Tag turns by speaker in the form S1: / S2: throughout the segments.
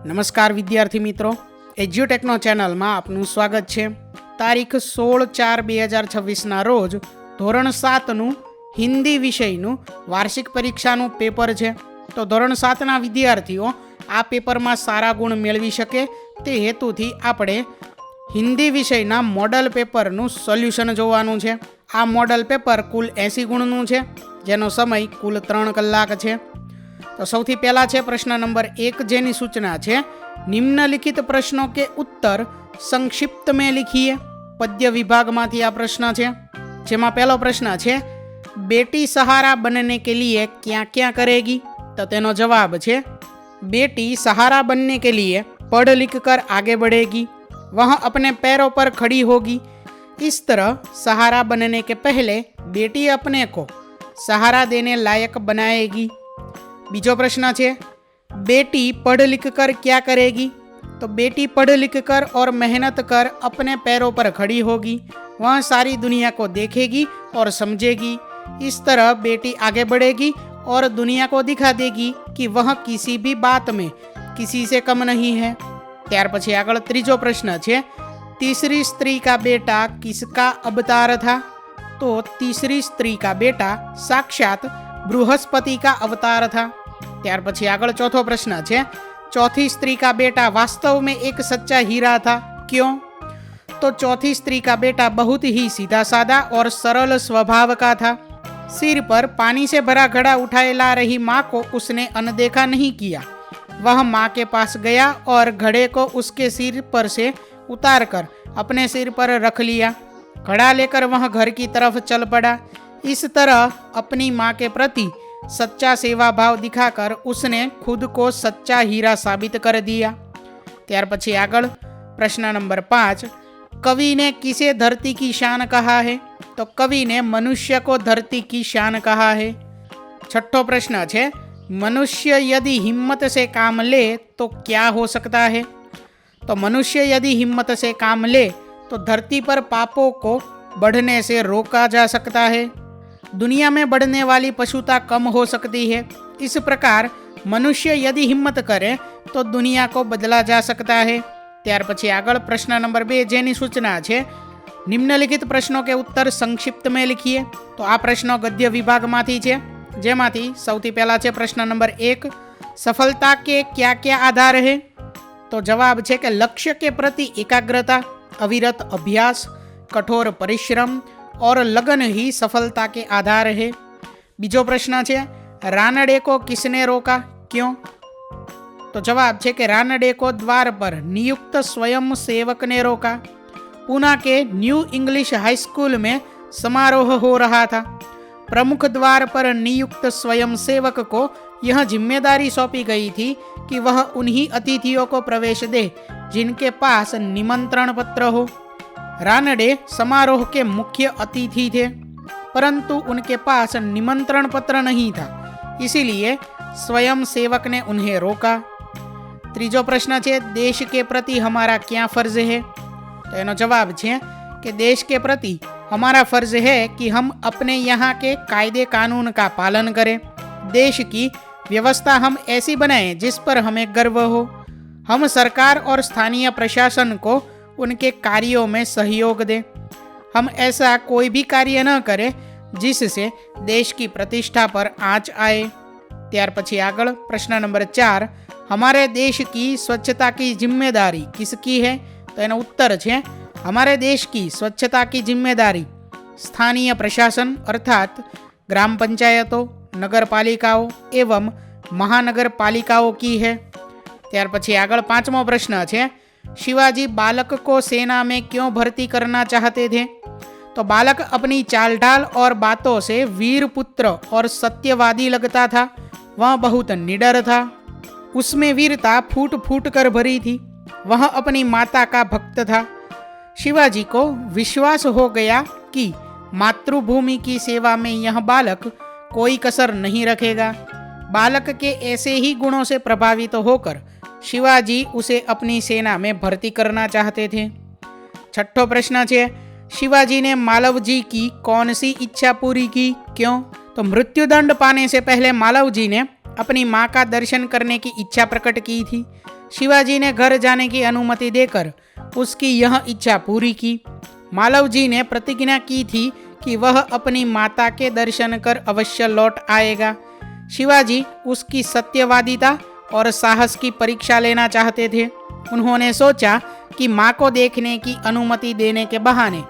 S1: નમસ્કાર વિદ્યાર્થી મિત્રો, એજ્યુટેકનો ચેનલમાં આપનું સ્વાગત છે। તારીખ 16/4/2026ના રોજ ધોરણ 7નું હિન્દી વિષયનું વાર્ષિક પરીક્ષાનું પેપર છે। તો ધોરણ 7ના વિદ્યાર્થીઓ આ પેપરમાં સારા ગુણ મેળવી શકે તે હેતુથી આપણે હિન્દી વિષયના મોડલ પેપરનું સોલ્યુશન જોવાનું છે। આ મોડલ પેપર કુલ 80 ગુણનું છે, જેનો સમય કુલ 3 કલાક છે। तो સૌથી પહેલા છે પ્રશ્ન નંબર 1, જેની સૂચના છે નિમ્નલિખિત પ્રશ્નો के उत्तर संक्षिप्त में लिखिए। पद्य विभागમાંથી આ પ્રશ્ન છે, જેમાં પહેલો પ્રશ્ન છે बेटी सहारा बनने के लिए क्या क्या करेगी। तो તેનો જવાબ છે बेटी सहारा बनने के लिए पढ़ लिख कर आगे बढ़ेगी, वह अपने पैरों पर खड़ी होगी। इस तरह सहारा बनने के पहले बेटी अपने को सहारा देने लायक बनाएगी। बीजो प्रश्न है बेटी पढ़ लिख कर क्या करेगी। तो बेटी पढ़ लिख कर और मेहनत कर अपने पैरों पर खड़ी होगी, वह सारी दुनिया को देखेगी और समझेगी। इस तरह बेटी आगे बढ़ेगी और दुनिया को दिखा देगी कि वह किसी भी बात में किसी से कम नहीं है। त्यार पछी आगळ त्रीजो प्रश्न है तीसरी स्त्री का बेटा किसका अवतार था। तो तीसरी स्त्री का बेटा साक्षात बृहस्पति का अवतार था। त्यार पछी आगळ चौथो प्रश्न है चौथी स्त्री का बेटा वास्तव में एक सच्चा हीरा था, क्यों। तो चौथी स्त्री का बेटा बहुत ही सीधा साधा और सरल स्वभाव का था। सिर पर पानी से भरा घड़ा उठाए ला रही माँ को उसने अनदेखा नहीं किया, वह माँ के पास गया और घड़े को उसके सिर पर से उतार कर अपने सिर पर रख लिया। घड़ा लेकर वह घर की तरफ चल पड़ा। इस तरह अपनी माँ के प्रति सच्चा सेवा भाव दिखाकर उसने खुद को सच्चा हीरा साबित कर दिया। त्यार पछी आगळ प्रश्न नंबर 5, कवि ने किसे धरती की शान कहा है। तो कवि ने मनुष्य को धरती की शान कहा है। छठो प्रश्न है मनुष्य यदि हिम्मत से काम ले तो क्या हो सकता है। तो मनुष्य यदि हिम्मत से काम ले तो धरती पर पापों को बढ़ने से रोका जा सकता है, दुनिया में बढ़ने वाली पशुता कम हो सकती है। इस प्रकार मनुष्य यदि हिम्मत करे तो दुनिया को बदला जा सकता है। त्यार पछी आगळ प्रश्न नंबर 2, जेनी सूचना है निम्नलिखित प्रश्नों के उत्तर संक्षिप्त में लिखिए। तो आ प्रश्नों गद्य विभागमांथी छे, जेमांथी सौथी पहला है प्रश्न नंबर 1, सफलता के क्या क्या आधार है। तो जवाब है कि लक्ष्य के प्रति एकाग्रता, अविरत अभ्यास, कठोर परिश्रम और लगन ही सफलता के आधार है। बीजो प्रश्न है रानडे को किसने रोका, क्यों। तो जवाब है कि रानडे को द्वार पर नियुक्त स्वयं सेवक ने रोका। पूना के न्यू इंग्लिश हाई स्कूल में समारोह हो रहा था। प्रमुख द्वार पर नियुक्त स्वयं सेवक को यह जिम्मेदारी सौंपी गई थी कि वह उन्हीं अतिथियों को प्रवेश दे जिनके पास निमंत्रण पत्र हो। रानडे समारोह के मुख्य अतिथि थे, परंतु उनके पास निमंत्रण पत्र नहीं था, इसीलिए स्वयं सेवक ने उन्हें रोका। तीजो प्रश्न है देश के प्रति हमारा क्या फर्ज है। तो एनो जवाब है कि देश के प्रति हमारा फर्ज है कि हम अपने यहाँ के कायदे कानून का पालन करें, देश की व्यवस्था हम ऐसी बनाएं जिस पर हमें गर्व हो। हम सरकार और स्थानीय प्रशासन को उनके कार्यों में सहयोग दें। हम ऐसा कोई भी कार्य न करें जिससे देश की प्रतिष्ठा पर आँच आए। त्यार पछी आगळ प्रश्न नंबर 4, हमारे देश की स्वच्छता की जिम्मेदारी किसकी है। तो एनो उत्तर है हमारे देश की स्वच्छता की जिम्मेदारी स्थानीय प्रशासन अर्थात ग्राम पंचायतों, नगर पालिकाओं एवं महानगर पालिकाओं की है। त्यार पछी आगळ 5मो प्रश्न है शिवाजी बालक को सेना में क्यों भर्ती करना चाहते थे। तो बालक अपनी चाल ढाल और बातों से वीर पुत्र और सत्यवादी लगता था, वह बहुत निडर था, उसमें वीरता फूट फूट कर भरी थी, वह अपनी माता का भक्त था। शिवाजी को विश्वास हो गया कि मातृभूमि की सेवा में यह बालक कोई कसर नहीं रखेगा। बालक के ऐसे ही गुणों से प्रभावित होकर शिवाजी उसे अपनी सेना में भर्ती करना चाहते थे। छठो प्रश्न है शिवाजी ने मालव जी की कौन सी इच्छा पूरी की, क्यों। तो मृत्युदंड पाने से पहले मालव जी ने अपनी माँ का दर्शन करने की इच्छा प्रकट की थी। शिवाजी ने घर जाने की अनुमति देकर उसकी यह इच्छा पूरी की। मालव जी ने प्रतिज्ञा की थी कि वह अपनी माता के दर्शन कर अवश्य लौट आएगा। शिवाजी उसकी सत्यवादिता और साहस की परीक्षा लेना चाहते थे। उन्होंने सोचा कि माँ को देखने की अनुमति देने के बहाने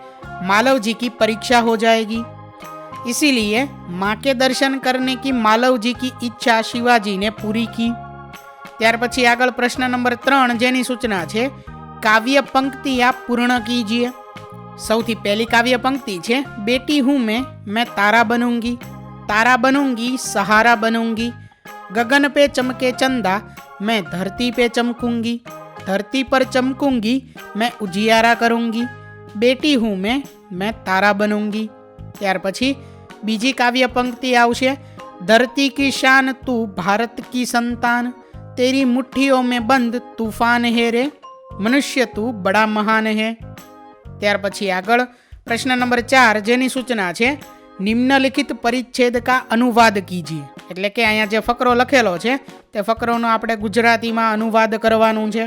S1: मालव जी की परीक्षा हो जाएगी। इसीलिए माँ के दर्शन करने की मालव जी की इच्छा शिवाजी ने पूरी की। ત્યાર પછી આગળ પ્રશ્ન નંબર 3 જેની સૂચના છે કાવ્ય પંક્તિ આપ પૂર્ણ કીજીએ। સૌથી પહેલી કાવ્ય પંક્તિ છે બેટી હું मैं तारा बनूंगी सहारा बनूंगी, गगन पे चमके चंदा मैं धरती पे चमकूंगी, धरती पर चमकूंगी मैं उजियारा करूंगी, बेटी हूँ मैं तारा बनूंगी। ત્યાર પછી બીજી કાવ્ય પંક્તિ આવશે धरती की शान तू भारत की संतान, तेरी मुट्ठियों में बंद तूफान है रे, मनुष्य तू बड़ा महान है। ત્યાર પછી આગળ પ્રશ્ન નંબર 4 જેની સૂચના છે નિમ્નલિખિત પરિચ્છેદ કા અનુવાદ કીજીએ। એટલે કે અહીંયા જે ફકરો લખેલો છે તે ફકરોનો આપણે ગુજરાતીમાં અનુવાદ કરવાનું છે।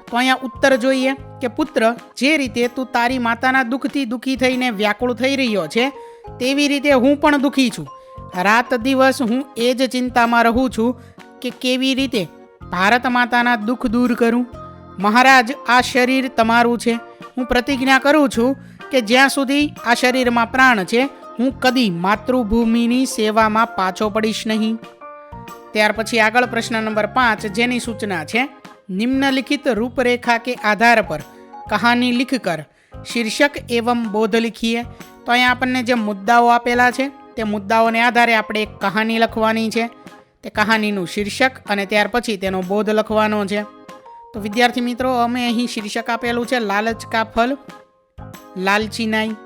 S1: તો અહીંયા ઉત્તર જોઈએ કે પુત્ર જે રીતે તું તારી માતાના દુઃખથી દુઃખી થઈને વ્યાકુળ થઈ રહ્યો છે તેવી રીતે હું પણ દુઃખી છું। રાત દિવસ હું એ જ ચિંતામાં રહું છું કે કેવી રીતે ભારત માતાના દુઃખ દૂર કરું। મહારાજ આ શરીર તમારું છે। હું પ્રતિજ્ઞા કરું છું કે જ્યાં સુધી આ શરીરમાં પ્રાણ છે હું કદી માતૃભૂમિની સેવામાં પાછો પડીશ નહીં। ત્યાર પછી આગળ પ્રશ્ન નંબર 5 જેની સૂચના છે નિમ્નલિખિત रूपरेखा के आधार पर कहानी लिखकर शीर्षक एवं बोध लिखिए। तो અહીંયા આપણને જે મુદ્દાઓ આપેલા છે તે મુદ્દાઓને આધારે આપણે એક કહાની લખવાની છે। તે કહાનીનું શીર્ષક અને ત્યાર પછી તેનો બોધ લખવાનો છે। તો વિદ્યાર્થી મિત્રો અમે અહીં શીર્ષક આપેલું છે લાલચ કા ફલ લાલચી નાઈ।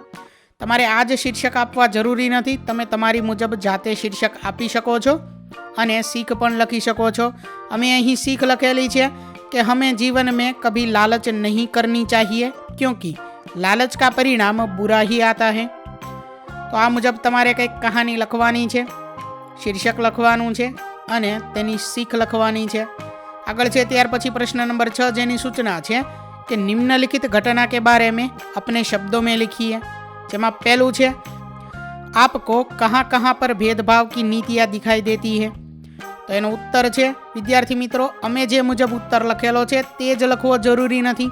S1: તમારે આ જ શીર્ષક આપવા જરૂરી નથી, તમે તમારી મુજબ જાતે શીર્ષક આપી શકો છો અને सीख પણ લખી શકો છો। અમે અહીં सीख લખેલી છે कि हमें जीवन में कभी लालच नहीं करनी चाहिए क्योंकि लालच का परिणाम बुरा ही आता है। तो आ मुजब तमारे कंईक कहानी लखवानी छे, शीर्षक लखवानुं छे अने तेनी सीख लखवानी छे। आगळ छे त्यार पछी प्रश्न नंबर 6 जेनी सूचना छे कि निम्नलिखित घटना के बारे में अपने शब्दों में लिखिए। जेमां पहेलुं छे आपको कहाँ कहाँ पर भेदभाव की नीतियाँ दिखाई देती है। तो एनो उत्तर है विद्यार्थी मित्रों अमे जे मुजब उत्तर लखेलो है ते ज लखवो जरूरी नहीं।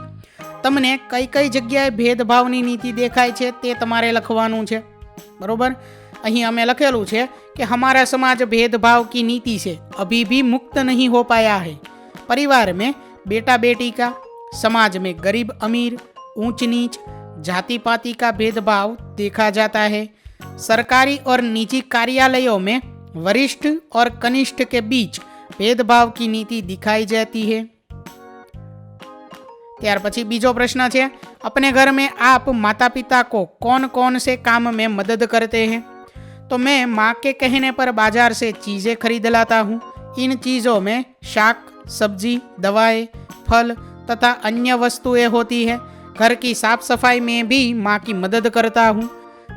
S1: तमने कई कई जग्याए भेदभावनी नीति देखाय छे ते तमारे लखवानुं छे। बरोबर अहीं अमे लखेलुं छे कि हमारा समाज भेदभाव की नीति से अभी भी मुक्त नहीं हो पाया है। परिवार में बेटा बेटी का, समाज में गरीब अमीर, ऊंच नीच, जाति पाति का भेदभाव देखा जाता है। सरकारी और निजी कार्यालयों में वरिष्ठ और कनिष्ठ के बीच भेदभाव की नीति दिखाई जाती है। त्यार पछी बीजो प्रश्न है अपने घर में आप माता पिता को कौन कौन से काम में मदद करते हैं। तो मैं माँ के कहने पर बाजार से चीज़ें खरीद लाता हूँ। इन चीज़ों में शाक सब्जी दवाएं फल तथा अन्य वस्तुएं होती है। घर की साफ सफाई में भी माँ की मदद करता हूँ।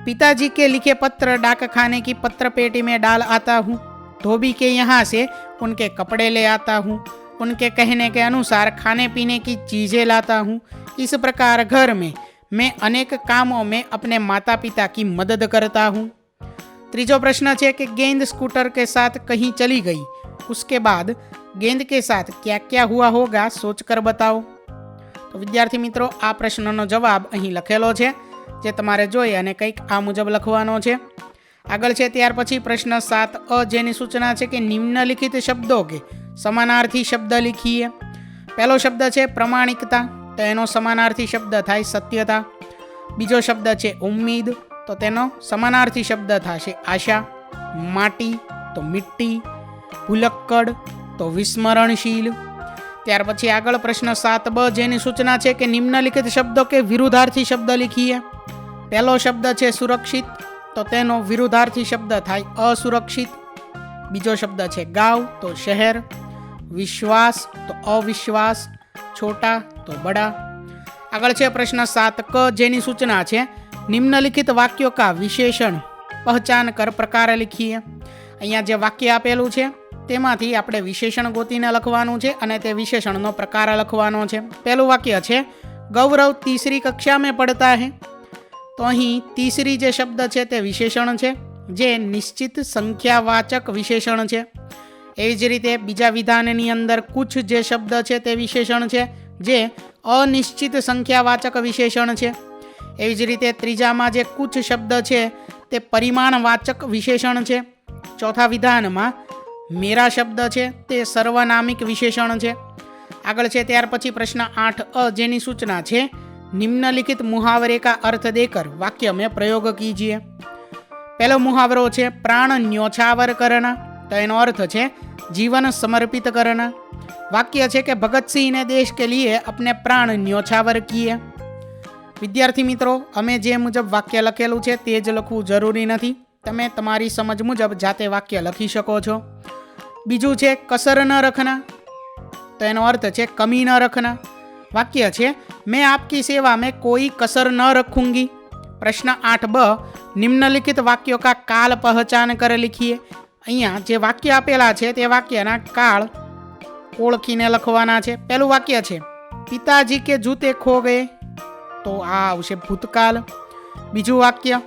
S1: पिताजी के लिखे पत्र डाक खाने की पत्र पेटी में डाल आता हूँ। धोबी के यहाँ से उनके कपड़े ले आता हूँ। उनके कहने के अनुसार खाने पीने की चीज़ें लाता हूँ। इस प्रकार घर में मैं अनेक कामों में अपने माता पिता की मदद करता हूँ। तीजो प्रश्न है कि गेंद स्कूटर के साथ कहीं चली गई, उसके बाद गेंद के साथ क्या क्या हुआ होगा सोचकर बताओ। तो विद्यार्थी मित्रों आ प्रश्ननो जवाब અહીં લખેલો છે જે તમારે જોઈ અને કંઈક આ મુજબ લખવાનો છે। આગળ છે ત્યાર પછી પ્રશ્ન 7 જેની સૂચના છે કે નિમ્નલિખિત શબ્દો કે સમાનાર્થી શબ્દ लिखिए। પહેલો શબ્દ છે પ્રમાણિકતા, તો એનો સમાનાર્થી શબ્દ થાય સત્યતા। બીજો શબ્દ છે ઉમ્મીદ, તો તેનો સમાનાર્થી શબ્દ થશે આશા। માટી તો મિટ્ટી, ભૂલક્કડ તો વિસ્મરણશીલ। ત્યાર પછી આગળ પ્રશ્ન 7b જેની સૂચના છે કે નિમ્નલિખિત શબ્દો કે વિરુદ્ધાર્થી શબ્દ लिखिए। પહેલો શબ્દ છે સુરક્ષિત, તો તેનો વિરુદ્ધાર્થી શબ્દ થાય અસુરક્ષિત। બીજો શબ્દ છે ગાંવ, તો શહેર। વિશ્વાસ તો અવિશ્વાસ, छोटा तो बड़ा। આગળ છે પ્રશ્ન 7ક જેની સૂચના છે નિમ્નલિખિત વાક્યો કા વિશેષણ पहचान कर प्रकार लिखिए। અહીંયા જે વાક્ય આપેલું છે તેમાંથી આપણે વિશેષણ ગોતીને લખવાનું છે અને તે વિશેષણનો પ્રકાર લખવાનો છે. પહેલું વાક્ય છે ગૌરવ તીસરી કક્ષા में पढ़ता है. તો અહીં તીસરી જે શબ્દ છે તે વિશેષણ છે, જે નિશ્ચિત સંખ્યાવાચક વિશેષણ છે. એવી જ રીતે બીજા વિધાનની અંદર કુછ જે શબ્દ છે તે વિશેષણ છે, જે અનિશ્ચિત સંખ્યાવાચક વિશેષણ છે. એવી જ રીતે ત્રીજામાં જે કુછ શબ્દ છે તે પરિમાણવાચક વિશેષણ છે. ચોથા વિધાનમાં મેરા શબ્દ છે તે સર્વનામિક વિશેષણ છે. આગળ છે ત્યાર પછી પ્રશ્ન 8 જેની સૂચના છે निम्नलिखित मुहावरे का अर्थ देकर वाक्य में प्रयोग कीजिए. पहलो मुहावरो છે प्राण न्योछावर करना. तो એનો અર્થ છે जीवन समर्पित करना. वाक्य છે કે भगत सिंह ने देश के लिए अपने प्राण न्योछावर किए. વિદ્યાર્થી મિત્રો, અમે જે મુજબ વાક્ય લખેલું છે તે જ લખવું જરૂરી નથી. તમે તમારી સમજ મુજબ જાતે વાક્ય લખી શકો છો. બીજું છે કસર ન રખના. તો એનો અર્થ છે કમી ન રખના. वाक्य છે मैं आपकी सेवा में कोई कसर न रखूंगी. प्रश्न 8ब निम्नलिखित वाक्यों का काल पहचान कर लिखिए. અહીંયા જે વાક્ય આપેલા છે તે વાક્યના કાળ ઓળખીને લખવાના છે. પહેલું વાક્ય છે પિતાજી કે જૂતે ખો ગયે. તો આ આવશે ભૂતકાળ. બીજું વાક્ય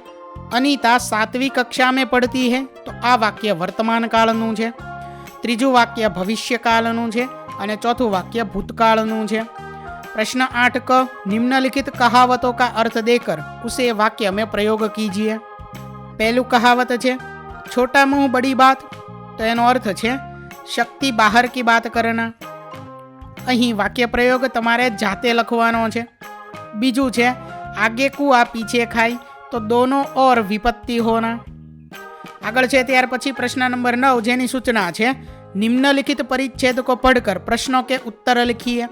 S1: અનિતા 7वीं कक्षा में पढ़ती है. તો આ વાક્ય વર્તમાન કાળનું છે. ત્રીજું વાક્ય ભવિષ્યકાળનું છે અને ચોથું વાક્ય ભૂતકાળનું છે. प्रश्न 8 क निम्नलिखित कहावतों का अर्थ देकर उसे वाक्य में प्रयोग कीजिए. पहलू कहावत है छोटा मुंह बड़ी बात. तो एनो अर्थ है शक्ति बाहर की बात करना. अहीं वाक्य प्रयोग तमारे जाते लखवानो छे. बीजू है आगे कुआ पीछे खाई. तो दोनों और विपत्ति होना. आगळ छे त्यार पछी प्रश्न नंबर 9 जेनी सूचना है निम्नलिखित परिच्छेद को पढ़कर प्रश्नों के उत्तर लिखिए.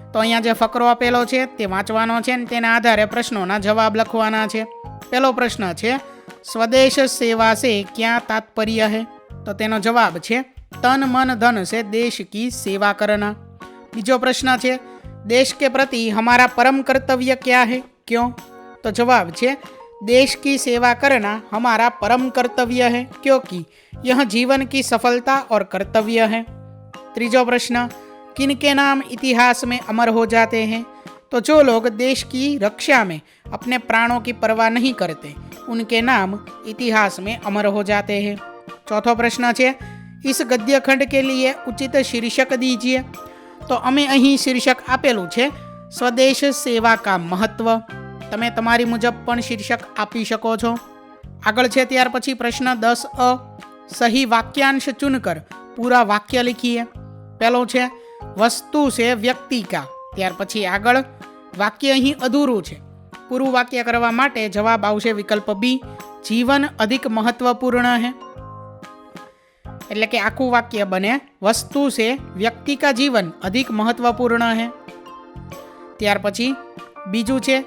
S1: तो अहींया जे फकरो आपेलो छे ते वांचवानो छे ने तेना आधारे प्रश्नोना जवाब लखवाना छे. पहलो प्रश्न है स्वदेश सेवा से क्या तात्पर्य है. तो तेनो जवाब है तन मन धन से देश की सेवा करना. बीजो प्रश्न है देश के प्रति हमारा परम कर्तव्य क्या है, क्यों. तो जवाब है देश की सेवा करना हमारा परम कर्तव्य है क्योंकि यह जीवन की सफलता और कर्तव्य है. तीजो प्रश्न किनके नाम इतिहास में अमर हो जाते हैं. तो जो लोग देश की रक्षा में अपने प्राणों की परवाह नहीं करते उनके नाम इतिहास में अमर हो जाते हैं. चौथो प्रश्न है इस गद्य खंड के लिए उचित शीर्षक दीजिए. तो अमे अहीं शीर्षक आपेलू है स्वदेश सेवा का महत्व. तमे तमारी मुजब पण शीर्षक आपी शको छो. आगळ छे त्यार पछी प्रश्न 10 सही वाक्यांश चुनकर पूरा वाक्य लिखिए. पहलो है वस्तु से व्यक्ति का. त्यार पछी आगळ वाक्य अहीं अधूरू है. पूરું वाक्य करवा माटे जवाब आवशे विकल्प बी जीवन अधिक महत्वपूर्ण है. એટલે કે આખું વાક્ય બને વસ્તુ से व्यक्ति का जीवन अधिक महत्वपूर्ण है. ત્યાર પછી બીજું છે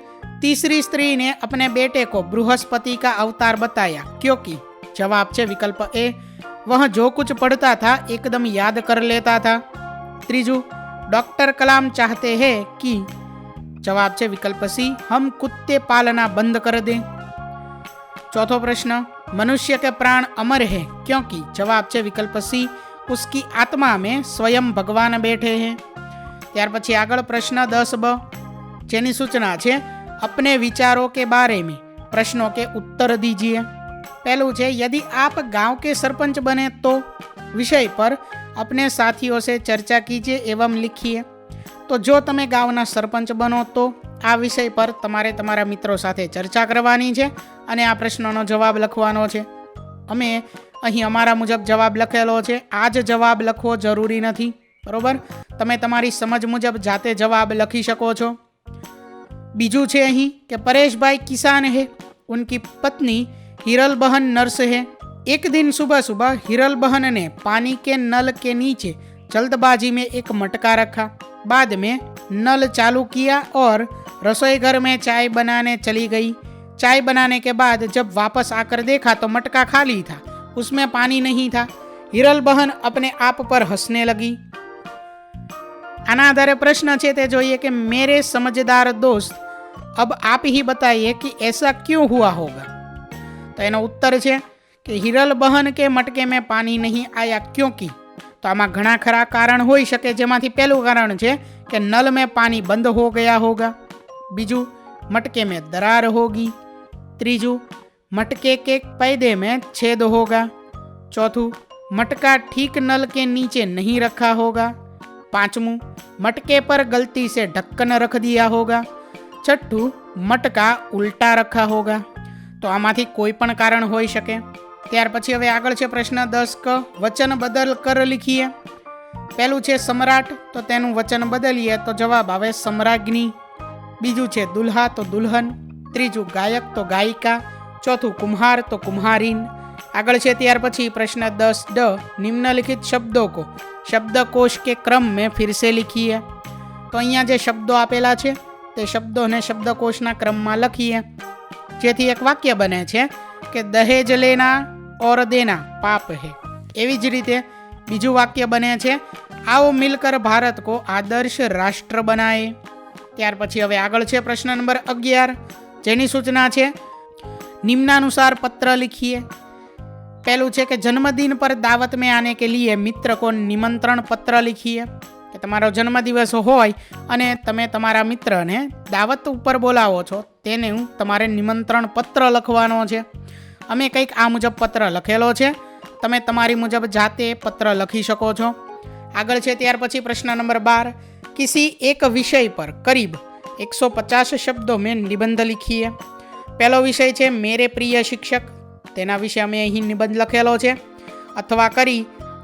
S1: तीसरी स्त्री ने अपने बेटे को बृहस्पति का अवतार बताया क्योंकि. जवाब है विकल्प ए वह जो कुछ पढ़ता था एकदम याद कर लेता था. त्रीजू डॉक्टर कलाम चाहते हैं कि. जवाब है विकल्प सी हम कुत्ते पालना बंद कर दें. चौथो प्रश्न मनुष्य के प्राण अमर है क्योंकि. जवाब है विकल्प सी उसकी आत्मा में स्वयं भगवान बैठे हैं. त्यार पछी आगळ प्रश्न 10ब जेनी सूचना है अपने विचारों के बारे में प्रश्नों के उत्तर दीजिए. पहलू है यदि आप गांव के सरपंच बने तो विषय पर अपने साथियों से चर्चा कीजिए एवं लिखिए. तो जो तमे गांवना सरपंच बनो तो आ विषय पर तमारे तमारा मित्रों साथे चर्चा करवानी है અને આ પ્રશ્નનો જવાબ લખવાનો છે. અમે અહીં અમારા મુજબ જવાબ લખેલો છે. આ જ જવાબ લખવો જરૂરી નથી, બરોબર. તમે તમારી સમજ મુજબ જાતે જવાબ લખી શકો છો. બીજું છે અહીં કે પરેશભાઈ કિસાન है, उनकी पत्नी हिरल बहन नर्स है. एक दिन सुबह सुबह हिरल बहन ने पानी के नल के नीचे जल्दबाजी में एक मटका रखा. बाद में नल चालू किया और रसोई घर में चाय बनाने चली गई. चाय बनाने के बाद जब वापस आकर देखा तो मटका खाली था, उसमें पानी नहीं था. हिरल बहन अपने आप पर हंसने लगी. आना आधारे प्रश्न है ते जोइए कि मेरे समझदार दोस्त अब आप ही बताइए कि ऐसा क्यों हुआ होगा. तो एनो उत्तर है कि हिरल बहन के मटके में पानी नहीं आया क्योंकि. તો આમાં ઘણા ખરા કારણ હોઈ શકે, જેમાંથી પહેલું કારણ છે કે નલ में पानी बंद हो गया होगा, બીજું मटके में दरार होगी, ત્રીજું मटके के पैदे में छेद होगा, चौथું मटका ठीक नल के नीचे नहीं रखा होगा, पांचवुं मटके पर गलती से ढक्कन रख दिया होगा, छठ्ठું मटका उल्टा रखा होगा। तो आमांथी कोई पण कारण होई शके। त्यार पछी हवे आगळ छे प्रश्न 10 क वचन बदल कर लिखीए। पहेलुं छे सम्राट, तो तेनुं वचन बदलीए तो जवाब आवे सम्राज्ञी। बीजुं छे दुल्हा तो दुल्हन, त्रीजुं गायक तो गायिका, चौथुं कुम्हार तो कुम्हारीन। आगळ छे त्यार पछी प्रश्न 10 ड निम्नलिखित शब्दों को शब्दकोश के क्रम में फिर से लिखिए। तो अहींया जे शब्दों आपेला छे ते शब्दोने शब्दकोशना क्रममां लखीए, जेथी एक वाक्य बने छे कि दहेज लेना और देना पाप है। एवी ज रीते बीजું वाक्य बने छे आओ मिलकर भारत को आदर्श राष्ट्र बनाए। त्यार पछी हवे आगळ छे प्रश्न नंबर 11, जेनी सूचना छे निम्नानुसार पत्र लिखिए। पहलू छे कि जन्मदिन पर दावत में आने के लिए मित्र को निमंत्रण पत्र लिखिए। कि तमारो जन्मदिवस होय अने तमे तमारा मित्रने दावत उपर बोलावो छो, तेने तमारे निमंत्रण पत्र लखवानो छे। अमे कंईक आ मुजब पत्र लखेलो छे, तमे तमारी मुजब जाते पत्र लखी शको छो। आगळ छे त्यार पछी प्रश्न नंबर 12, किसी एक विषय पर करीब 150 शब्दों में निबंध लिखिए। पहलो विषय छे मेरे प्रिय शिक्षक, तेना विषय अमे अहीं निबंध लखेलो छे अथवा करी।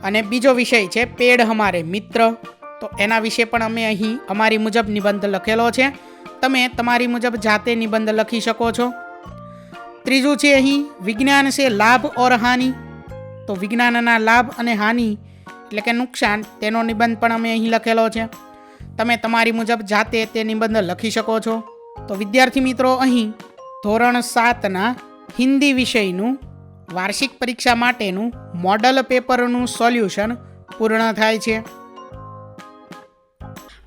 S1: अने बीजो विषय छे पेड़ हमारे मित्र, तो एना विषय पण अमे अहीं अमारी मुजब निबंध लखेलो छे। तमे तमारी मुजब जाते निबंध लखी शको छो। त्रीजुं छे अहीं विज्ञान से लाभ और हानि, तो विज्ञानना लाभ अने हानि એટલે કે નુકસાન તેનો નિબંધ પણ અમે અહીં લખેલો છે। તમે તમારી મુજબ જાતે તે નિબંધ લખી શકો છો। તો વિદ્યાર્થી મિત્રો, અહીં ધોરણ 7ના હિન્દી વિષયનું વાર્ષિક પરીક્ષા માટેનું મોડલ પેપરનું સોલ્યુશન પૂર્ણ થાય છે।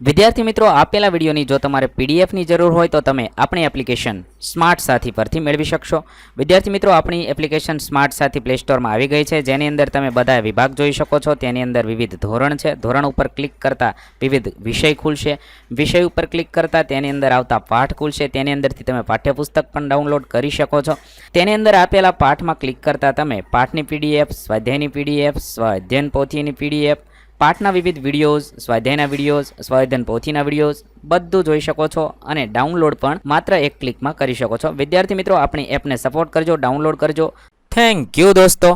S2: વિદ્યાર્થી મિત્રો, આપેલા વિડીયોની જો તમારે પીડીએફની જરૂર હોય તો તમે આપણી એપ્લિકેશન સ્માર્ટ સાથી પરથી મેળવી શકશો। વિદ્યાર્થી મિત્રો, આપણી એપ્લિકેશન સ્માર્ટ સાથી પ્લે સ્ટોરમાં આવી ગઈ છે, જેની અંદર તમે બધા વિભાગ જોઈ શકો છો। તેની અંદર વિવિધ ધોરણ છે, ધોરણ ઉપર ક્લિક કરતાં વિવિધ વિષય ખુલશે, વિષય ઉપર ક્લિક કરતાં તેની અંદર આવતા પાઠ ખુલશે, તેની અંદરથી તમે પાઠ્યપુસ્તક પણ ડાઉનલોડ કરી શકો છો। તેની અંદર આપેલા પાઠમાં ક્લિક કરતાં તમે પાઠની પીડીએફ, સ્વાધ્યાયની પીડીએફ, સ્વાધ્યાયન પોથીની પીડીએફ, પાઠના વિવિધ વિડીયોઝ, સ્વાધ્યાયના વિડીયોઝ, સ્વાધ્યાયન પોથીના વિડીયોઝ બધું જોઈ શકો છો અને ડાઉનલોડ પણ માત્ર એક ક્લિકમાં કરી શકો છો। વિદ્યાર્થી મિત્રો, આપણી એપને સપોર્ટ કરજો, ડાઉનલોડ કરજો। થેન્ક યુ દોસ્તો।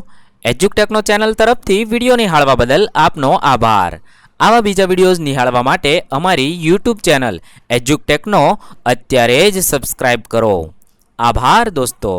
S2: એજ્યુકટેકનો ચેનલ તરફથી વિડીયો નિહાળવા બદલ આપનો આભાર। આવા બીજા વિડીયોઝ નિહાળવા માટે અમારી યુટ્યુબ ચેનલ એજ્યુકટેકનો અત્યારે જ સબસ્ક્રાઇબ કરો। આભાર દોસ્તો।